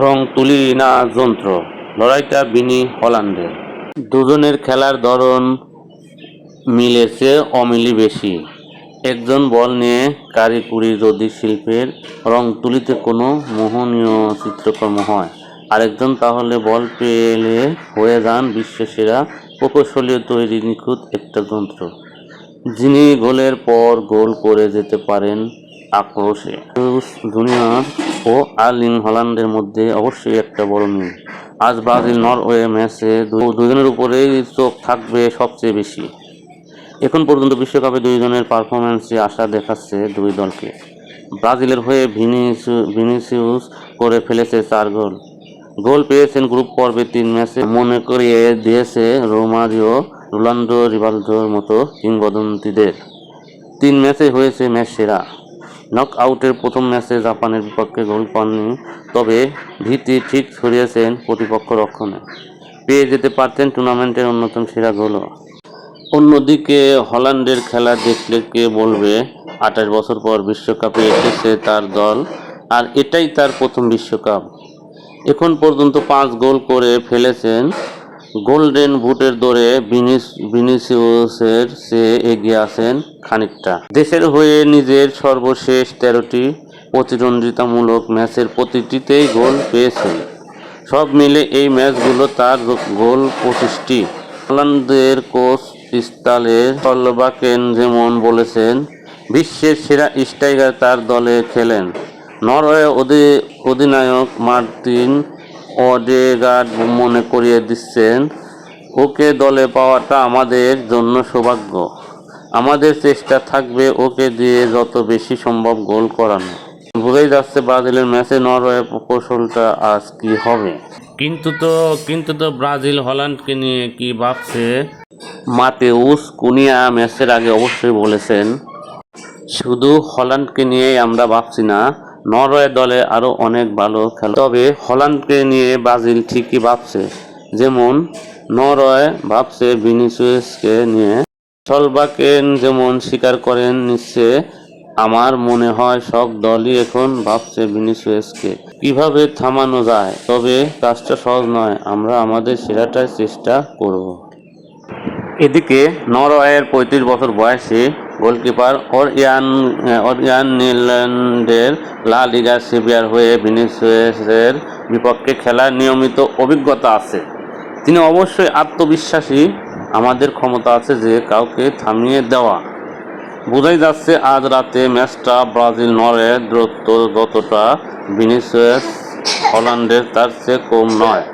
রং তুলি না যন্ত্র, লড়াইটা বিনি হল্যান্ডের। দুজনের খেলার ধরন মিলেছে অমিলই বেশি। একজন বল নিয়ে কারিকুরি যদি শিল্পের রং তুলিতে কোনো মোহনীয় চিত্রকর্ম হয়, আরেকজন তাহলে বল পেলে হয়ে যান বিশ্বসেরা প্রকৌশলী তৈরি নিখুঁত একটা যন্ত্র, যিনি গোলের পর গোল করে যেতে পারেন আক্রোশে। জুনিয়র ও আর্লিং হল্যান্ডের মধ্যে অবশ্যই একটা বড় মিল। আজ ব্রাজিল নরওয়ে ম্যাচে দুজনের উপরেই চোখ থাকবে সবচেয়ে বেশি। এখন পর্যন্ত বিশ্বকাপে দুইজনের পারফরম্যান্সই আশা দেখাচ্ছে দুই দলকে। ব্রাজিলের হয়ে ভিনিসিউস করে ফেলেছে 4 গোল। গোল পেয়েছেন গ্রুপ পর্বে 3 ম্যাচে, মনে করিয়ে দিয়েছে রোমারিও, রোনাল্ডো, রিভালদোর মতো কিংবদন্তিদের। 3 ম্যাচে হয়েছে ম্যাচ সেরা। নক আউটের প্রথম ম্যাচে জাপানের বিপক্ষে গোল পাননি, তবে ভীতি ঠিক ছড়িয়েছেন প্রতিপক্ষ রক্ষণে। পেয়ে যেতে পারতেন টুর্নামেন্টের অন্যতম সেরা গোলও। অন্যদিকে হল্যান্ডের খেলা দেখলে কে বলবে 28 বছর পর বিশ্বকাপে এসেছে তার দল, আর এটাই তার প্রথম বিশ্বকাপ। এখন পর্যন্ত 5 গোল করে ফেলেছেন। গোল্ডেন বুটের দৌড়ে ভিনিসিউসের চেয়ে এগিয়ে আছেন খানিকটা। দেশের হয়ে নিজের সর্বশেষ 13টি প্রতিদ্বন্দ্বিতামূলক ম্যাচের প্রতিটিতেই গোল পেয়েছেন। সব মিলে এই ম্যাচগুলো তার গোল 25টি। হল্যান্ডের কোচ স্টালের সলবাকেন যেমন বলেছেন, বিশ্বের সেরা স্ট্রাইকার তার দলে খেলেন। নরওয়ে অধিনায়ক মার্টিন ওডেগার্ড মনে করিয়ে দিচ্ছেন, ওকে দলে পাওয়াটা আমাদের জন্য সৌভাগ্য। আমাদের চেষ্টা থাকবে ওকে দিয়ে যত বেশি সম্ভব গোল করানো। বোঝাই যাচ্ছে ব্রাজিলের ম্যাচে নরওয়ে কৌশলটা আজ কি হবে। কিন্তু তো ব্রাজিল হল্যান্ডকে নিয়ে কি ভাবছে? মাতেউস কুনিয়া ম্যাচের আগে অবশ্যই বলেছেন, শুধু হল্যান্ডকে নিয়েই আমরা ভাবছি না, নরওয়ে দলে আরও অনেক ভালো খেলা। তবে হল্যান্ডকে নিয়ে ব্রাজিল ঠিকই ভাবছে, যেমন নরওয়ে ভাবছে ভিনিসিউসকে নিয়ে। সলবাকেন যেমন স্বীকার করে নিচ্ছে, আমার মনে হয় সব দলই এখন ভাবছে ভিনিসিউসকে কিভাবে থামানো যায়। তবে কাজটা সহজ নয়, আমরা আমাদের সেরাটাই চেষ্টা করব। এদিকে নরওয়ের 35 বছর বয়সী গোলকিপার অরিয়ান নিলান্ডের লা লিগার সেভিয়ার হয়ে ভিনিসিউসের বিপক্ষে খেলার নিয়মিত অভিজ্ঞতা আছে। তিনি অবশ্যই আত্মবিশ্বাসী। আমাদের ক্ষমতা আছে যে কাউকে থামিয়ে দেওয়া। বোঝাই যাচ্ছে আজ রাতে ম্যাচটা ব্রাজিল নরওয়ে দূরত্ব যতটা ভিনিসিউস হল্যান্ডের তার চেয়ে কম নয়।